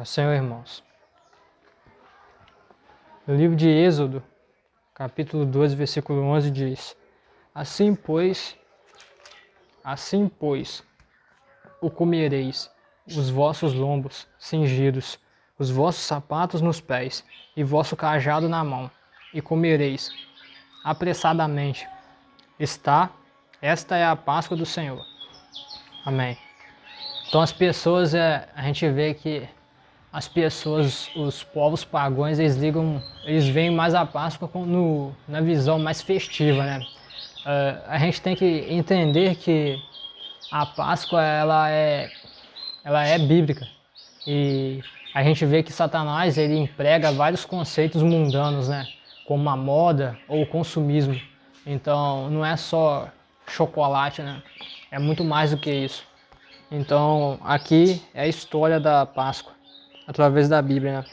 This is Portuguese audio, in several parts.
Senhor, irmãos. No livro de Êxodo, capítulo 12, versículo 11 diz: Assim, pois, o comereis, os vossos lombos cingidos, os vossos sapatos nos pés, e vosso cajado na mão, e comereis apressadamente. Esta é a Páscoa do Senhor. Amém. Então as pessoas, a gente vê que as pessoas, os povos pagãos, eles veem mais a Páscoa na visão mais festiva, né? A gente tem que entender que a Páscoa ela é bíblica e a gente vê que Satanás ele emprega vários conceitos mundanos, né? Como a moda ou o consumismo. Então não é só chocolate, né? É muito mais do que isso. Então aqui é a história da Páscoa através da Bíblia, né?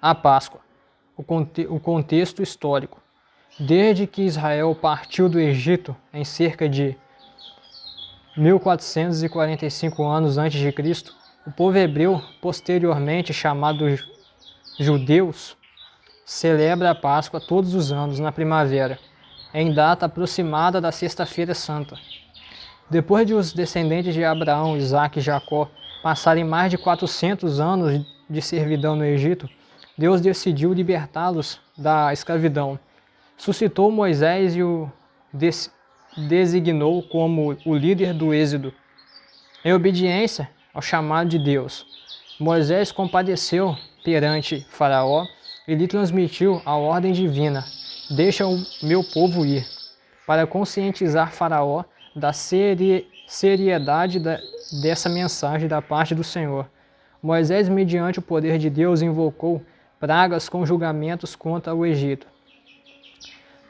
A Páscoa, o contexto histórico. Desde que Israel partiu do Egito em cerca de 1445 anos antes de Cristo, o povo hebreu, posteriormente chamado judeus, celebra a Páscoa todos os anos na primavera, em data aproximada da Sexta-feira Santa. Depois de os descendentes de Abraão, Isaque e Jacó passarem mais de 400 anos de servidão no Egito, Deus decidiu libertá-los da escravidão. Suscitou Moisés e o designou como o líder do êxodo. Em obediência ao chamado de Deus, Moisés compadeceu perante Faraó e lhe transmitiu a ordem divina: Deixa o meu povo ir, para conscientizar Faraó da seriedade dessa mensagem da parte do Senhor. Moisés, mediante o poder de Deus, invocou pragas com julgamentos contra o Egito.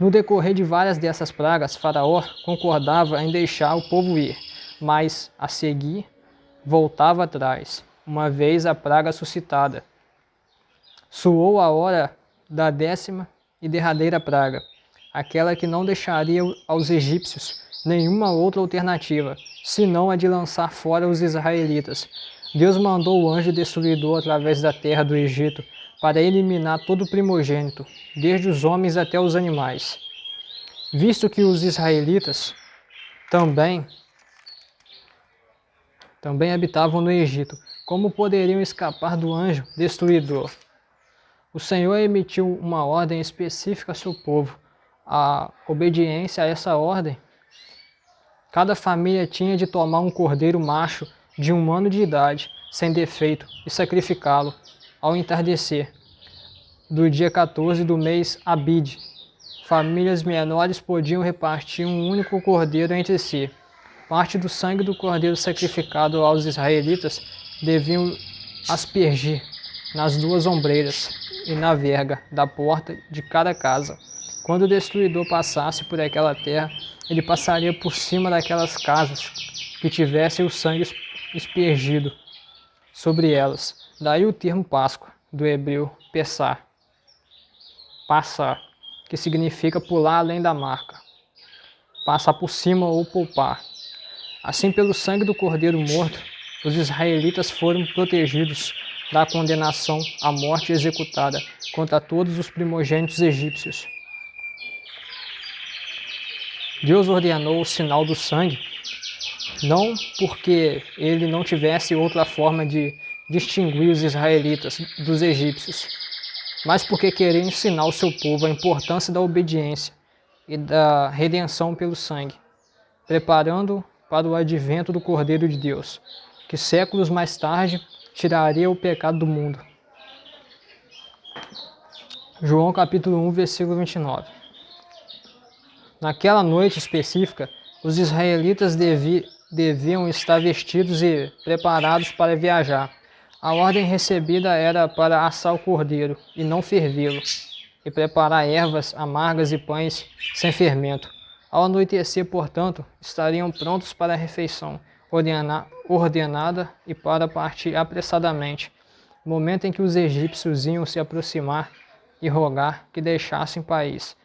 No decorrer de várias dessas pragas, Faraó concordava em deixar o povo ir, mas, a seguir, voltava atrás, uma vez a praga suscitada. Soou a hora da 10ª e derradeira praga, aquela que não deixaria aos egípcios nenhuma outra alternativa, senão a de lançar fora os israelitas. Deus mandou o anjo destruidor através da terra do Egito para eliminar todo o primogênito, desde os homens até os animais. Visto que os israelitas também habitavam no Egito, como poderiam escapar do anjo destruidor? O Senhor emitiu uma ordem específica a seu povo. A obediência a essa ordem, cada família tinha de tomar um cordeiro macho de 1 ano de idade, sem defeito, e sacrificá-lo ao entardecer do dia 14 do mês Abide. Famílias menores podiam repartir um único cordeiro entre si. Parte do sangue do cordeiro sacrificado aos israelitas deviam aspergir nas 2 ombreiras e na verga da porta de cada casa. Quando o destruidor passasse por aquela terra, ele passaria por cima daquelas casas que tivessem o sangue aspergido sobre elas. Daí o termo Páscoa, do hebreu Pessah, passar, que significa pular além da marca, passar por cima ou poupar. Assim, pelo sangue do cordeiro morto, os israelitas foram protegidos da condenação à morte executada contra todos os primogênitos egípcios. Deus ordenou o sinal do sangue, não porque ele não tivesse outra forma de distinguir os israelitas dos egípcios, mas porque queria ensinar ao seu povo a importância da obediência e da redenção pelo sangue, preparando para o advento do Cordeiro de Deus, que séculos mais tarde tiraria o pecado do mundo. João capítulo 1, versículo 29. Naquela noite específica, os israelitas deviam estar vestidos e preparados para viajar. A ordem recebida era para assar o cordeiro e não fervê-lo, e preparar ervas amargas e pães sem fermento. Ao anoitecer, portanto, estariam prontos para a refeição ordenada e para partir apressadamente, momento em que os egípcios iam se aproximar e rogar que deixassem o país.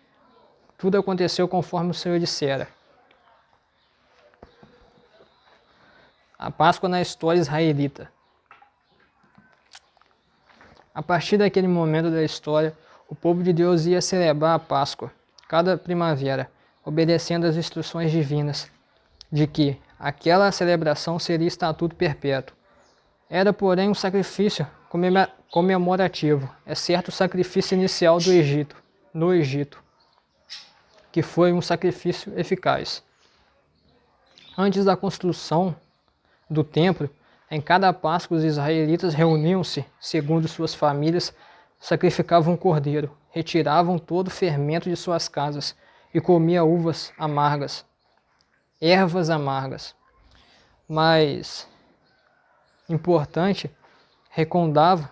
Tudo aconteceu conforme o Senhor dissera. A Páscoa na história israelita. A partir daquele momento da história, o povo de Deus ia celebrar a Páscoa cada primavera, obedecendo às instruções divinas, de que aquela celebração seria estatuto perpétuo. Era, porém, um sacrifício comemorativo, exceto o sacrifício inicial no Egito, que foi um sacrifício eficaz. Antes da construção do templo, em cada Páscoa os israelitas reuniam-se, segundo suas famílias, sacrificavam um cordeiro, retiravam todo o fermento de suas casas e comiam ervas amargas. Mas importante, recontavam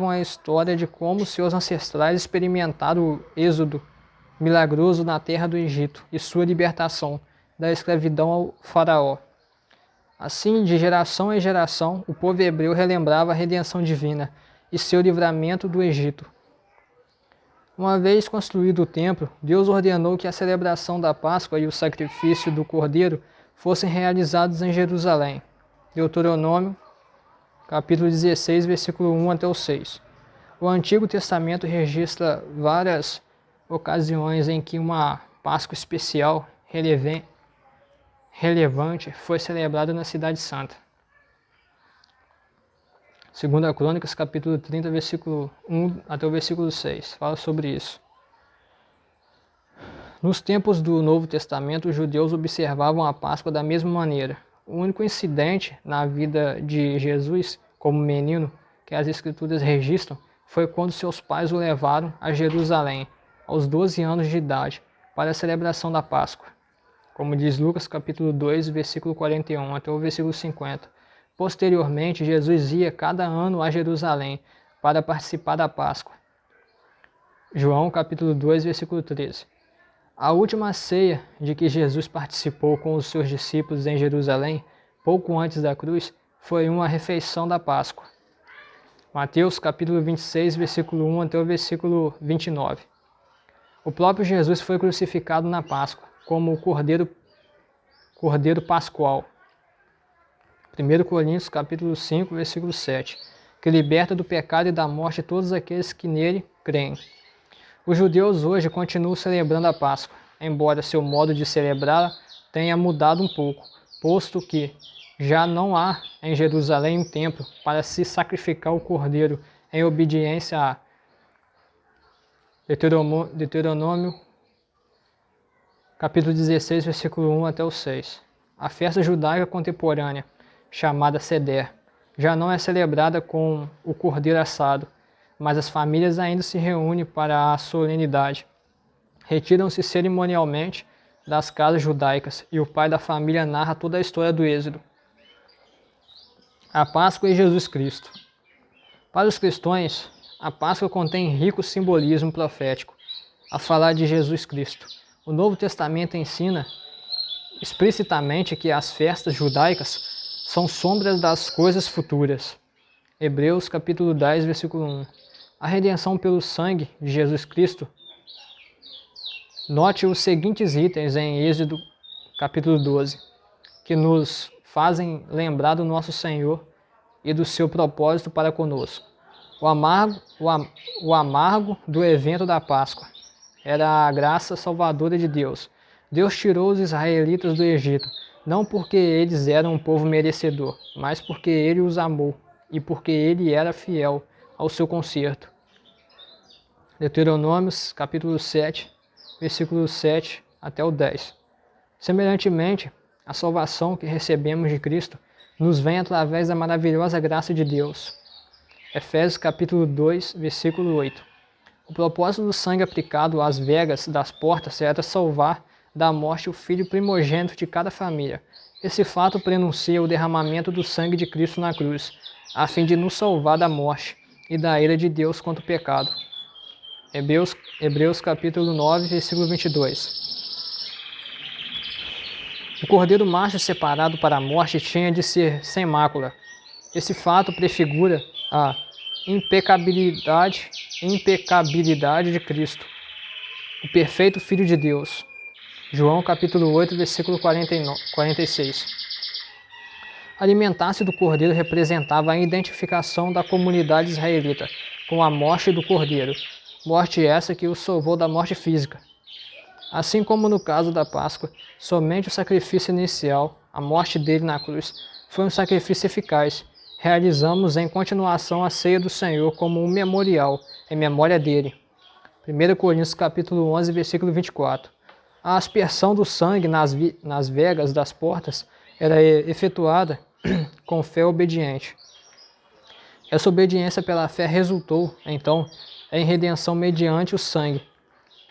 a história de como seus ancestrais experimentaram o êxodo milagroso na terra do Egito e sua libertação da escravidão ao faraó. Assim, de geração em geração, o povo hebreu relembrava a redenção divina e seu livramento do Egito. Uma vez construído o templo, Deus ordenou que a celebração da Páscoa e o sacrifício do Cordeiro fossem realizados em Jerusalém. Deuteronômio, capítulo 16, versículo 1 até o 6. O Antigo Testamento registra várias ocasiões em que uma Páscoa especial, relevante, foi celebrada na Cidade Santa. 2 Crônicas, capítulo 30, versículo 1 até o versículo 6, fala sobre isso. Nos tempos do Novo Testamento, os judeus observavam a Páscoa da mesma maneira. O único incidente na vida de Jesus, como menino, que as Escrituras registram, foi quando seus pais o levaram a Jerusalém, aos 12 anos de idade, para a celebração da Páscoa. Como diz Lucas, capítulo 2, versículo 41 até o versículo 50. Posteriormente, Jesus ia cada ano a Jerusalém para participar da Páscoa. João, capítulo 2, versículo 13. A última ceia de que Jesus participou com os seus discípulos em Jerusalém, pouco antes da cruz, foi uma refeição da Páscoa. Mateus, capítulo 26, versículo 1 até o versículo 29. O próprio Jesus foi crucificado na Páscoa, como o Cordeiro Pascual. 1 Coríntios, capítulo 5, versículo 7, que liberta do pecado e da morte todos aqueles que nele creem. Os judeus hoje continuam celebrando a Páscoa, embora seu modo de celebrá-la tenha mudado um pouco, posto que já não há em Jerusalém um templo para se sacrificar o cordeiro em obediência a Deuteronômio, capítulo 16, versículo 1 até o 6. A festa judaica contemporânea, chamada Seder, já não é celebrada com o cordeiro assado, mas as famílias ainda se reúnem para a solenidade. Retiram-se cerimonialmente das casas judaicas e o pai da família narra toda a história do Êxodo. A Páscoa e Jesus Cristo. Para os cristãos, a Páscoa contém rico simbolismo profético a falar de Jesus Cristo. O Novo Testamento ensina explicitamente que as festas judaicas são sombras das coisas futuras. Hebreus capítulo 10, versículo 1. A redenção pelo sangue de Jesus Cristo. Note os seguintes itens em Êxodo capítulo 12, que nos fazem lembrar do nosso Senhor e do seu propósito para conosco. O amargo do evento da Páscoa era a graça salvadora de Deus. Deus tirou os israelitas do Egito, não porque eles eram um povo merecedor, mas porque Ele os amou e porque Ele era fiel ao seu concerto. Deuteronômios, capítulo 7, versículos 7 até o 10. Semelhantemente, a salvação que recebemos de Cristo nos vem através da maravilhosa graça de Deus. Efésios, capítulo 2, versículo 8. O propósito do sangue aplicado às vegas das portas era salvar da morte o filho primogênito de cada família. Esse fato prenuncia o derramamento do sangue de Cristo na cruz, a fim de nos salvar da morte e da ira de Deus contra o pecado. Hebreus capítulo 9, versículo 22. O cordeiro macho separado para a morte tinha de ser sem mácula. Esse fato prefigura a impecabilidade de Cristo, o perfeito Filho de Deus. João capítulo 8, versículo 46. Alimentar-se do cordeiro representava a identificação da comunidade israelita com a morte do cordeiro, morte essa que o salvou da morte física. Assim como no caso da Páscoa, somente o sacrifício inicial, a morte dele na cruz, foi um sacrifício eficaz. Realizamos em continuação a ceia do Senhor como um memorial, em memória dele. 1 Coríntios capítulo 11, versículo 24. A aspersão do sangue nas vegas das portas era efetuada com fé obediente. Essa obediência pela fé resultou, então, em redenção mediante o sangue.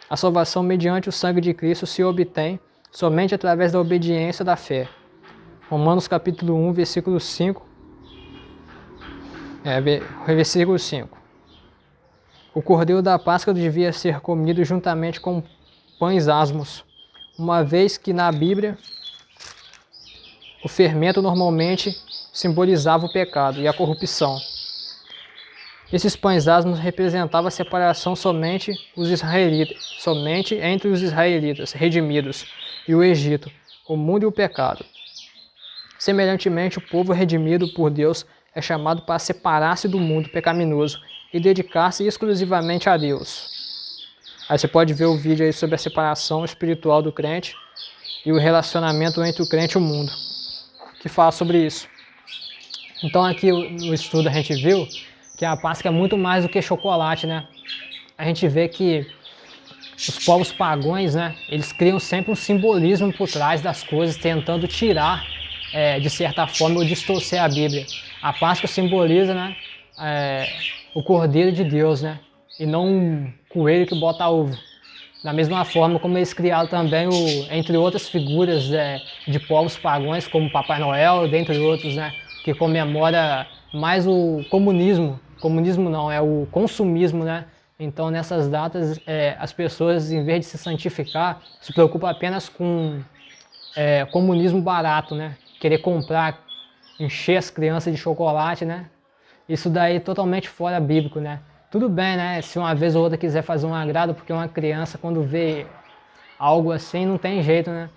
A salvação mediante o sangue de Cristo se obtém somente através da obediência da fé. Romanos capítulo 1, versículo 5. Versículo 5. O cordeiro da Páscoa devia ser comido juntamente com pães asmos, uma vez que na Bíblia o fermento normalmente simbolizava o pecado e a corrupção. Esses pães asmos representavam a separação somente entre os israelitas redimidos e o Egito, o mundo e o pecado. Semelhantemente, o povo redimido por Deus é chamado para separar-se do mundo pecaminoso e dedicar-se exclusivamente a Deus. Aí você pode ver o vídeo aí sobre a separação espiritual do crente e o relacionamento entre o crente e o mundo, que fala sobre isso. Então aqui no estudo a gente viu que a Páscoa é muito mais do que chocolate, né? A gente vê que os povos pagãos, né, eles criam sempre um simbolismo por trás das coisas, tentando tirar, de certa forma, ou distorcer a Bíblia. A Páscoa simboliza, né, o Cordeiro de Deus, né, e não um coelho que bota ovo. Da mesma forma como eles criaram também, entre outras figuras de povos pagãos, como Papai Noel, dentre outros, né, que comemora mais o comunismo. Comunismo não, é o consumismo, né? Então nessas datas as pessoas, em vez de se santificar, se preocupam apenas com comunismo barato, né? Querer comprar, encher as crianças de chocolate, né? Isso daí é totalmente fora bíblico, né? Tudo bem, né? Se uma vez ou outra quiser fazer um agrado, porque uma criança quando vê algo assim não tem jeito, né?